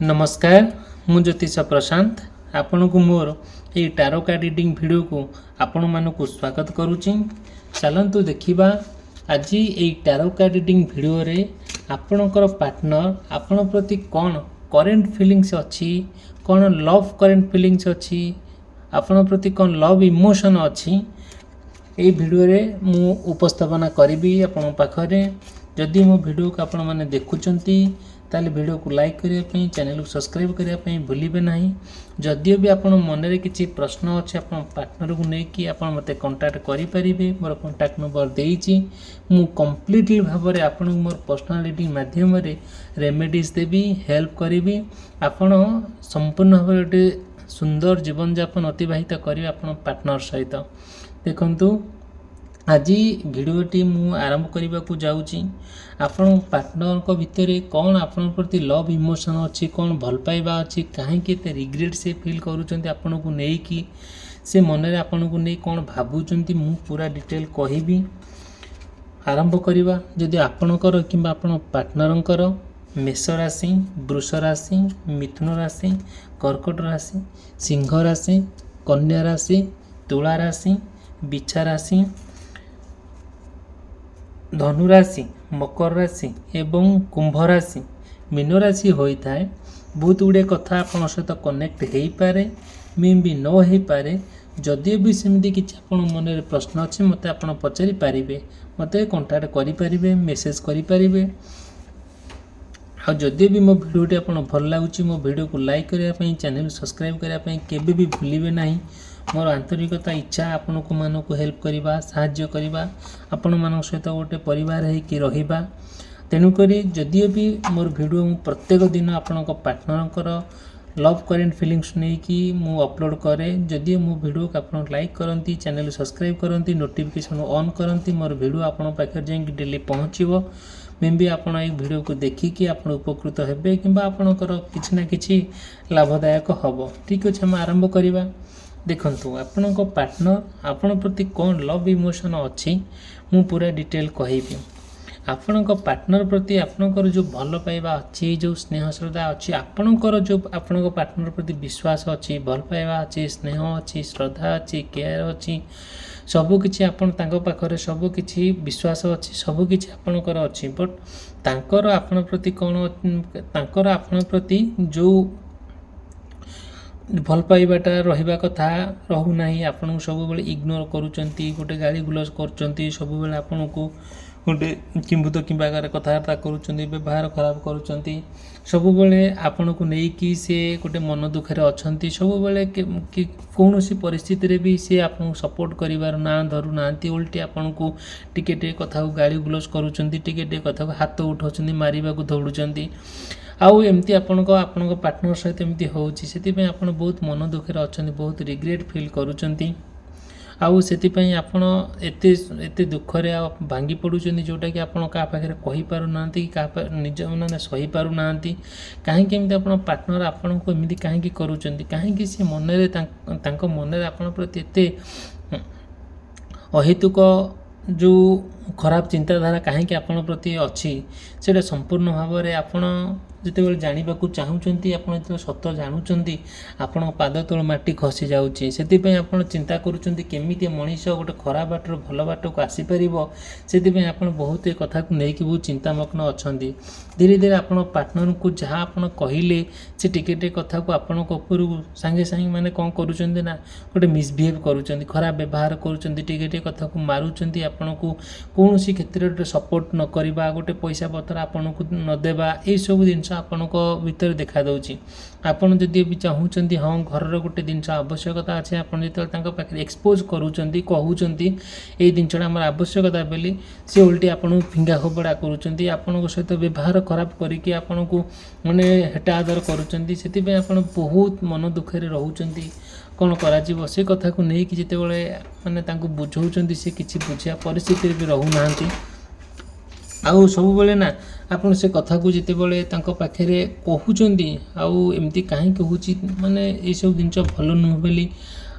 नमस्कार मु ज्योतिष प्रशांत आपण को मोर ये टारो कार्ड रीडिंग वीडियो को आपण मानक स्वागत करुच्ची। चलतु देखा आज ये टारो कार्ड रीडिंग वीडियो रे आपणकर पार्टनर आपण प्रति कौन करेंट फीलिंग्स अच्छी, कौन लव करेंट फीलिंग्स अच्छी, आपण प्रति कौन लव इमोशन अच्छी ये वीडियो रे मु उपस्थापना करी आपण पाखरे। जदि मो वीडियो को आपण माने देखुचंती ताले वीडियो को लाइक करने, चैनल को सब्सक्राइब करने भूलिए ना। जदियो भी आप मन में किसी प्रश्न अच्छे आप पार्टनर को लेकिन आप मत कंटाक्ट करें, मोर कंटाक्ट नंबर देती मु कंप्लीटली भाव में आपन मोर पर्सनालिटी माध्यम रेमेडीज देवी, हेल्प करी। आपण संपूर्ण भाव गोटे सुंदर जीवन यापन अतिवाहित करेंगे आप पार्टनर सहित। देखु आज भिडियोटी मु आरंभ करने को जाऊँगी। आपण पार्टनर को भितर कौन आपण प्रति लव इमोशन अच्छी, कौन भल पाइबा अच्छी, कहीं रिग्रेट से फील करूँ आपण को लेकिन से मन में आपण को नहीं कौन भावुंट मु पूरा डिटेल कहबी। आरंभ करवा जदि आपणकर कि आपण पार्टनरंकर मेष राशि, वृष राशि, मिथुन राशि, कर्कट राशि, सिंह राशि, कन्या राशि, तुला राशि, बिछा राशि, धनु राशि, मकर राशि एवं कुंभ राशि, मीन राशि होता है। बहुत गुड़े कथा आपन सहित कनेक्ट हो पारे, मे भी न हो पारे। जदियो भी सेमती किसी आपन मन में प्रश्न अच्छे मत आप पचारि पारे, मत कंटाक्ट करें, मेसेज करें। आ जदि भी मो वीडियोटी आप भल लगुच मो वीडियो को लाइक करने, चैनल सब्सक्राइब करने केबे भी भूलिए ना। मोर आंतरिकता इच्छा आपण को मानक हेल्प करवा, साहाय्य करवा, आपण मान सहित गोटे परिवार होकि रहिबा। तेणुक जदियो भी मोर वीडियो प्रत्येक दिन आपण पार्टनरकर लव करेंट फीलिंग्स नहीं कि मु अपलोड करे। जदि मो वीडियो को आप लाइक करती, चैनल सब्सक्राइब करती, नोटिफिकेशन ऑन करती, मोर वीडियो आपण पाखे जाइए डेली पहुँचो। मे भी आपण ये वीडियो को देखिकी आप उपकृत हेबे कि आपणकर किसी ना कि लाभदायक हम। ठीक अच्छे हम आरंभ करवा। देखंतु आपणक पार्टनर आपण प्रति कौन लव इमोशन अच्छी मु पूरा डिटेल कहबी। आपणक पार्टनर प्रति आपणकर जो भल पाइबा अच्छी, जो स्नेह श्रद्धा अच्छी, आपणकर जो आपणक पार्टनर प्रति विश्वास अच्छी, भल पाइबा अच्छी, स्नेह अच्छी, श्रद्धा अच्छी, केयर अच्छी, सबकि आपण पाखरे सबकि विश्वास अच्छी, सबकि आपणकर अच्छी। बट तांकर आपण प्रति कौन तांकर आपण प्रति जो भल पाइबाटा रहिबा कथा रहूना, आपन सब बेले इग्नोर करूचंती, गोटे गाली गुलज करचंती, सब बेले आपन को गोटे किंबुत किंबागार कथबार्ता करूचंती, व्यवहार खराब करूचंती, सब बेले आपन को लेकिन से गोटे मन दुखे अछंती। सब बेले कि कौनसी परिस्थिति रे भी से आपन सपोर्ट करिवार ना धरू नांती, उल्टी आपन को टिके कथा को गाली गुलज करूचंती, टिके कथा को हाथ उठाउचंती, मारिबा को दौड़ुचंती। आउ एमती आपण पार्टनर सहित एमती होउची, सेतिपय आपण बहुत मन दुखे अच्छा, बहुत रिग्रेट फील करूचंती। आउ सेतिपय आपण एते दुखरे भांगी पड़ुचंती, जोटा कि आपण का पाखरे कहि पारु नांती, का निज माने सही पारु नांती। काहे कि एमती आपण पार्टनर आपण को एमती काहे कि करूचंती, काहे कि से मन रे तांको मन रे आपण प्रति एते अहेतुक जो खराब चिंताधारा कहीं आपण प्रति अच्छी, से संपूर्ण भाव में आपण जिते जानवा चाहूँगी, आप सत जानुंट आपण पाद तल माटी खसी जाऊँगी। से आप चिंता करुँच मनीष गोटे खराब बाटर भल बाट को आसीपर, से आप बहुत कथा को लेकिन बहुत चिंतामग्न अच्छा। धीरे धीरे आप पार्टनर को जहाँ आप कहले से टिके कथा को आपण उपर सांगे सांगे मैंने कौन करुँच गोटे मिसबिहेव करुँच, खराब व्यवहार करुँच, कथा को मारुंट, आपण को कौन सी क्षेत्र सपोर्ट न करवा, गोटे पैसा पत्र आपण को नदेवा, ये सब जिन आपण भीतर देखा दूची। आपड़ जदि भी चाहूँगी हाँ घर गोटे जिन आवश्यकता अच्छे, आप पाखे एक्सपोज करूँगी, कहते ये जिनसा आम आवश्यकता बोली, सी उल्टी आपन फिंगा फोपड़ा करुँच, आपण सहित व्यवहार खराब करके आपण को मैंने हेटा आदर करुँच, से आप बहुत मन दुखे रोचंती। कौन कर से कथा को लेकिन जिते बड़े मैंने बुझाऊँ सी किसी बुझा परिस्थिति भी रहूना। आउ सब बेले ना आपन से कथा को जिते बड़े पाखे कहते आउ एमती कहीं कहूँ माने ये सब जिन भल नुह बोली।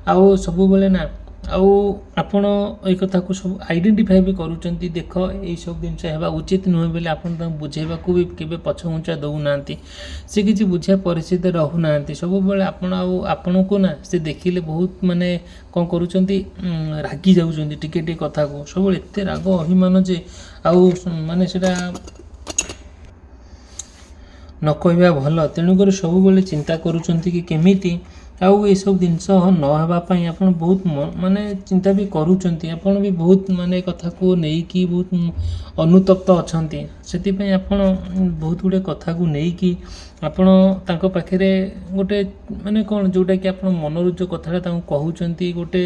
आउ सब बेले ना आउ आपण एई कथा को सब आइडेंटिफाई भी करूचंती देख एई सब जिनस हेबा उचित नुहे बोले आपण त बुझेबा को भी केबे पछघुंचा दउ नांती से किछि बुझिया परिस्थिति रहु नांती सब बेले आपण आउ आपण को ना से देखिले बहुत माने कोन करूचंती रागी जाउचंती टिके टिके कथा को सब बेले एते राग अभिमान जे आउ माने सेटा न कहवा भल तेणुकर सब बेले चिंता करूचंती कि केमिति आउ ये सब जिनस न हेबा पई आपण बहुत माने चिंता भी करूचंती आपण भी बहुत माने कथा को नेई कि बहुत अनुतप्त अछंती सेति पई आपण बहुत गुडे कथा को नेई कि आपण तांको पाखरे गोटे माने कोन जोटा कि आपण मनरु जो कथाटा तांको कहउचंती गोटे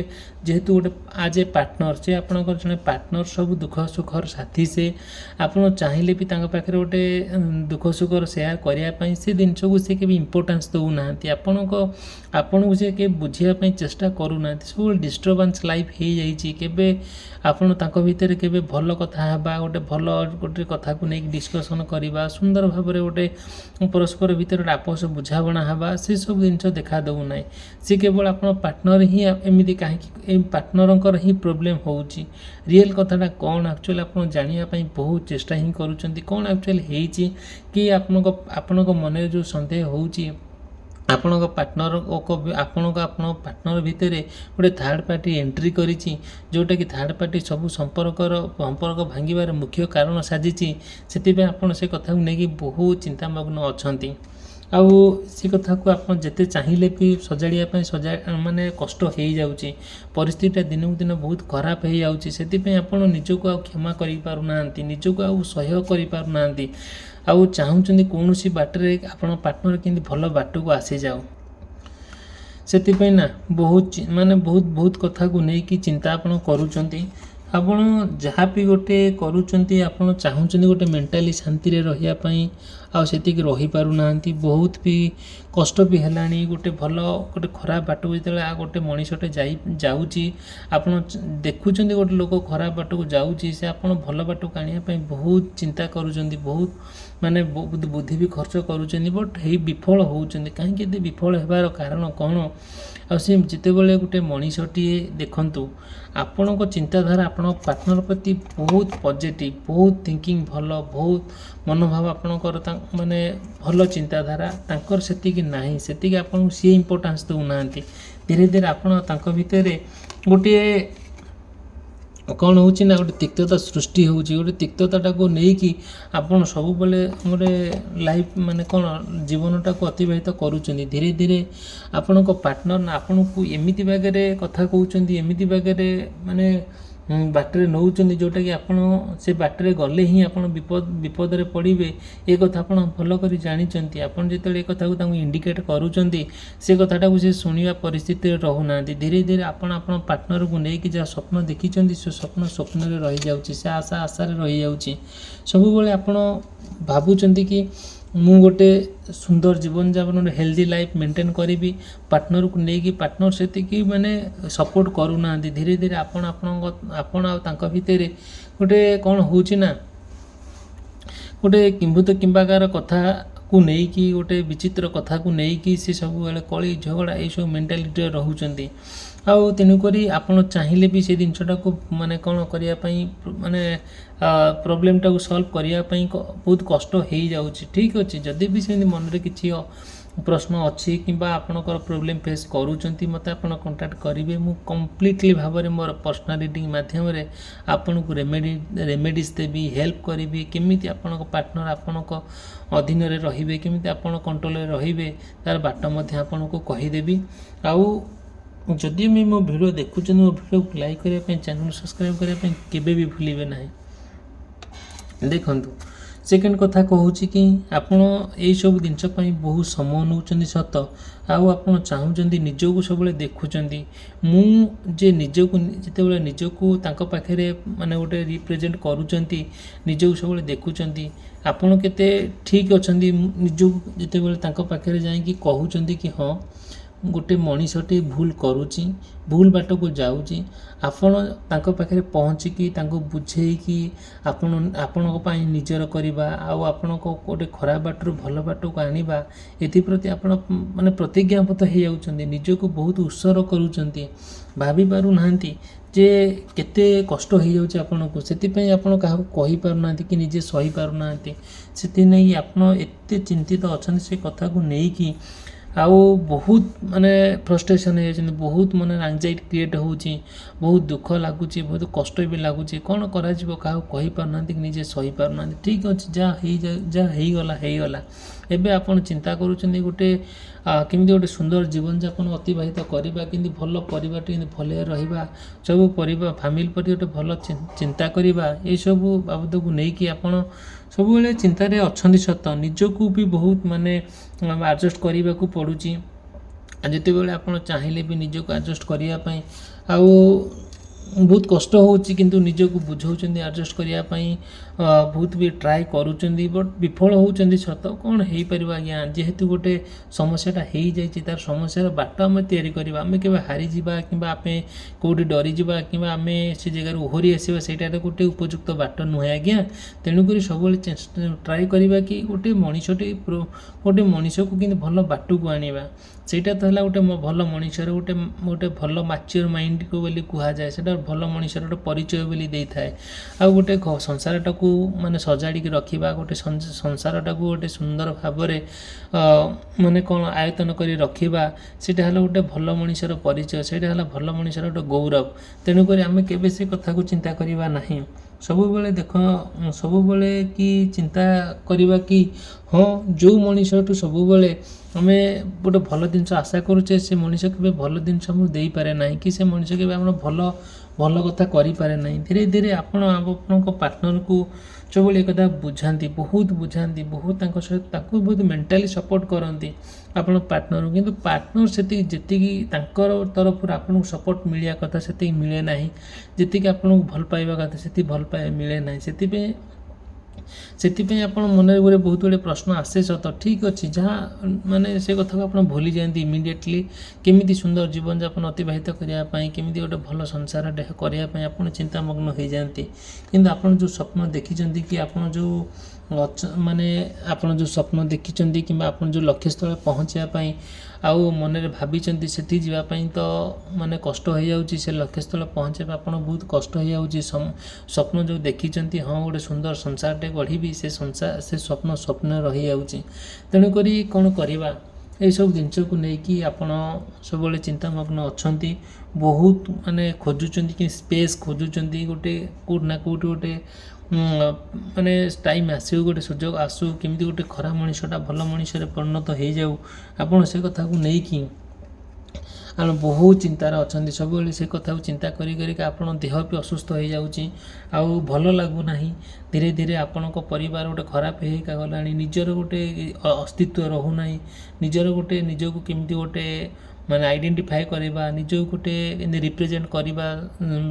जेहेतु गोटे आज ए पार्टनर से आपणकर जने पार्टनर सब दुख सुखर साथी से आपण चाहिले भी तांको पाखरे गोटे दुख सुखर शेयर करिया पई से जिनस को से के भी इंपोर्टेंस दउ नांती आपण से के बुझिया पई चेष्टा करू नांती सब डिस्टर्बेंस लाइफ हे जाई छी केबे आपण तांको भीतर केबे भलो कथा हेबा गोटे भलो गोटे कथा को नै डिस्कशन करिबा सुंदर भाबरे गोटे परस्पर भीतर आपस बुझाबणा हेबा से सब जिनस देखा दउ नै से केवल आपण पार्टनर ही एमिति काहे कि पार्टनरंकर ही प्रॉब्लम होउची रियल कथाटा कोन एक्चुअली आपण जानिया पई बहुत चेष्टा ही करूचंती कोन एक्चुअली हेची कि आपनको मन जो संदेह होउची आपण पार्टनर आपण पार्टनर भितर गोटे थर्ड पार्टी एंट्री करिछि जोटा कि थर्ड पार्टी सब संपर्क भांगिबार मुख्य कारण साजिछि सेति आपण से कथा को नेकी बहुत चिंतामग्न अछंती आउ से कथा को आपण जेते चाहिए भी सजाड़िया माने कष्ट हो जाउची परिस्थिति दिन दिन बहुत खराब हो जाउची सेति पे आपण निजको आ क्षमा करि पारु नांती निजको आ सहयोग करि पारु नांती आउ चाहूचंदी कोनोसी बाटरे आपण पार्टनर किंदी भलो बाटू को आसी जाओ सेति पे ना बहुत माने बहुत कथा को नै कि चिंता आपण करूचंती आपण जहाँ भी गोटे करूचंती आपण चाहूचंदी गोटे मेंटली शांति रे रहिया पई आ सेति कि रही पारु नांती बहुत भी कष्ट भी हेलानी गोटे भलो गोटे खराब बाटू जेतले आ गोटे मनीषटे जाउची आपण देखुचंदी गोटे लोक खराब बाटू को जाउची से आपण भलो बाटू कानिया पई बहुत चिंता करूचंदी बहुत माने बहुत बुद्धि भी खर्च करूचंदी बट हे विफल होउचंदी काहे कि विफल हेबार कारण कोन आ से जितेबले गोटे मनीषटीए देखंतु आपणको चिंताधारा आपण पार्टनर प्रति बहुत पॉजिटिव बहुत थिंकिंग भलो बहुत मनोभाव आपणकर माने भलो चिंताधारा तांकर सेति कि नाही सेति कि आपण से इंपोर्टेंस दउ नांती धीरे धीरे आपण तांको भितरे गोटे कौन होची ना गोटे तिक्तता सृष्टि होची गोटे तिक्तता को नहीं कि आपण सब बेले गोटे लाइफ माने कौन जीवनटा को अतिबाहित करूचंदी धीरे धीरे आपण को पार्टनर आपण को एमिति बागरे कथा कहउचंदी एमिति बागरे माने बाटरे नौचंदी जोटा कि आपण से बाटरे गले ही आपण विपद रे पड़िबे ए कथा आपण भलो करी जानिचंती आपण जेतले ए कथा को तांको इंडिकेट करूचंदी से कथाटा को से सुनिया परिस्थिति रे रहु नांती धीरे धीरे आपण पार्टनर को नै कि जा स्वप्न देखिचंदी से स्वप्न रे रहि जाउची से आशा रे रहि जाउची सब बेले आपण भाबुचंदी कि मु गोटे सुंदर जीवन जापन हेल्दी लाइफ मेंटेन करी पार्टनर को लेकिन पार्टनर से माने सपोर्ट करूना धीरे धीरे आपण आ भितर गोटे कौन होची ना गोटे किंभूत किंबाकार कथा को लेकिन गोटे विचित्र कथा को लेकिन सी सब बेले कली झगड़ा ये सब मेंटालिटी रोचंती आउ तेणुकरी आपण चाहिए भी से जिनटा को माने कौन करने माने प्रोब्लेमटा को सॉल्व करने बहुत कष्ट हो जाउची ठीक अच्छे जदि भी से मन में किसी प्रश्न अच्छी कि आपणकर प्रोब्लेम फेस करूचंती मते आपण कांटेक्ट करेंगे मु कंप्लीटली भाव में मोर पर्सनल रीडिंग माध्यम आपन को रेमेडीज देवी हेल्प करी केमिति आपण पार्टनर आपण अधीन रे रहिबे केमिति आपण कंट्रोल रे रहिबे तार बाट मध्य आपण को कहीदेवी आउ जदि भी मो वीडियो देखुचंदी मो वीडियो को लाइक करने चैनल सब्सक्राइब करने केबे भी भूलिबे नहीं देखंतु सेकेंड कथा कहूँ कि आपण यही सब जिनस बहुत समय नौकरी सत आउ आप चाहूँगी निजक सब देखुं मुझे निजक जिते निजक पाखे माने गोटे रिप्रेजेंट करुँच निजक सब देखुं आपण केते ठीक अच्छा निजक जिते पाखे जाकि कहते कि हाँ गोटे मनीषटे भूल करुच्ची भूल बाट को जाऊँगी आपण तांको पाखे पहुँचिकी बुझेकी आपण निजर करवा आपण गोटे खराब बाटू भल बाट को आनिबा एप्रति आपण माने प्रतिज्ञाबद्ध हो जाउछन्ती निजको बहुत उत्सर्ग करूछन्ती भाभी पारु नाहंती जे केते कष्ट हो जाउछ आपनको सेति आपण काहा कहि पारु नाहंती कि निजे सही पारु नाहंती सेति नै आपण एते चिंतित अछन से कथा को नै कि आउ बहुत माने फ्रस्ट्रेशन हो बहुत माने एंजाइटी क्रिएट होउची बहुत दुख लागुची बहुत कष्ट भी लागुची कौन करा जिवो काहा कहि पारु नाहंती कि निजे सही पारु नाहंती ठीक अछि जा हेई गला एबे आपण चिंता करूछन्ती गोटे केमती गोटे सुंदर जीवन यापन अतिबाहित करवा कि भल परिवार भल रहा सब परिवार फैमिली पर गोटे भल चिंता करवा ये सब बाबद को लेकिन आपड़ सब चिंतार अच्छा सत निजको भी बहुत माने एडजस्ट करने को पड़ुची जिते बड़े आप चाहिए भी निजको एडजस्ट करने बहुत कष्ट होची किंतु निजको बुझाऊँ एडजस्ट करने बहुत भी ट्राए करूँ बट विफल होती सत कौन हो पार आज्ञा जेहेतु गोटे समस्याटा हो जाए तार समस्यार बाट आम या आम के हारी जा कि आम कौटी डरी जा कि आम से जगह ओहरी आसवा से गोटे उपयुक्त बाट नुहे आज्ञा तेणुक सब ट्राए करवा कि गोटे मनीषटे गोटे मनीष को कि भल बाट को आनिबा सेटा तो है गोटे भल मनीषर गोटे गोटे भल मैच्योर माइंड को बोली कह जाए से भल मनीषर गोटे परिचय बोली दे थाए आ गोटे संसारटा को माने सजाड़ी रखा गोटे संसारटा को गोटे सुंदर भाव माने कौन आयतन कर रखा सेटा गोटे भल मनीषर परिचय सेटा भल मनीषर गोटे गौरव तेणुक आम के से कथा को चिंता करवा नहीं सब बेले देख सब बेले कि चिंता करवा कि हाँ जो मनीषठू सब बेले आम गोटे भल जिन आशा करुचे से मनीष के भल जिन दे पारे ना कि से मनीष के भल भल कथा करें ना धीरे धीरे आपण पार्टनर को सब एक बुझाती बहुत सहित बहुत मेंटाली सपोर्ट करती आपण पार्टनर किंतु पार्टनर से जी तरफ आपको सपोर्ट मिलिया कथा से मिले ना जी आपको भल पाइबा कथा से भल पाइबा मिले ना से आप मन गोटे बहुत गुड़े प्रश्न आसे सत ठीक अच्छे जहाँ माने से कथा को आप भूली जाती इमिडिएटली केमी सुंदर जीवन यापन अतिबाहित करने केमी गोटे भल संसार करने आप चिंतामग्न हो जाती किंतु आप जो स्वप्न देखी कि आप जो माने आप जो स्वप्न देखी कि आप जो लक्ष्य स्थल पहुँचापी आउ मन में भावी से जावाई तो माने कष्ट हो जाऊँगी से लक्ष्य स्थल पहुँचे आप बहुत कष्ट हो जाऊँगी स्वप्न जो देखी हाँ गोटे सुंदर संसारटे गढ़ी से संसार से स्वप्न रही जाऊँगी तेणुक कौन करवा ये सब जिनस को लेकिन आपण सब चिंतामग्न अच्छा बहुत माने खोजुंट कि स्पेस खोजुंट गोटे कौटना कौटी गोटे माने टाइम आसो गोटे सुजोग आसू केमी गोटे खराब मनीषटा भल मनीष परिणत हो जाऊ आपड़ से कथा को लेकिन आम बहुत चिंतार अच्छा सब से कथा को चिंता कर देह भी असुस्थ हो जाऊँगी आउ भल लगुना धीरे धीरे आपण परिवार गोटे खराब होगा गला निजर गोटे अस्तित्व रोना निजर गोटे निजक केमती गोटे माने आइडेंटिफाई करवा निज गोटे रिप्रेजेंट करवा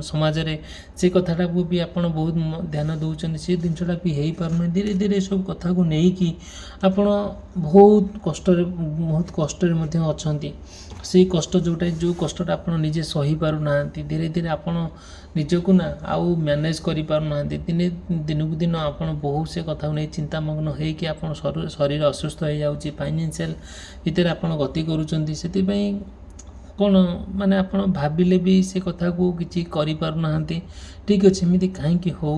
समाज रे से कथाटा को भी आपण बहुत ध्यान दौरान से जिनसा भी हो पारना धीरे धीरे सब कथा को लेकिन आपण बहुत कष्ट अच्छा से कष्ट जोटा जो कष्टा आप निजे सही पार ना धीरे धीरे आपण निजको ना आउ मैनेज कर पारना दिने दिनकू दिन आप बहुत से कथा नहीं चिंतामग्न होगी आप शरीर असुस्थ हो जाऊँगी फाइनेंशियल भितर आप गति करुँच से कौन माने आप भाविले भी से कथा को किसी करें ठीक अच्छे एमती कहीं हो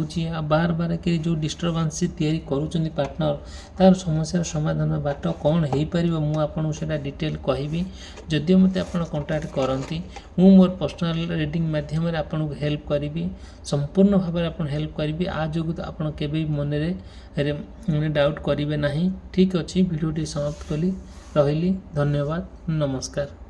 बार बार के जो डिस्टर्बांस तैयारी करुँच पार्टनर तार समस्या समाधान बाट कौन हो पार मुझे डिटेल कहि जदि मत आप कंटाक्ट करती मु मोर पर्सनल रीडिंग माध्यम आपको हेल्प करी संपूर्ण भाव आप हेल्प करी आ जो आप मन में डाउट करेंगे ना ठीक अच्छे वीडियो समाप्त कली रही धन्यवाद नमस्कार।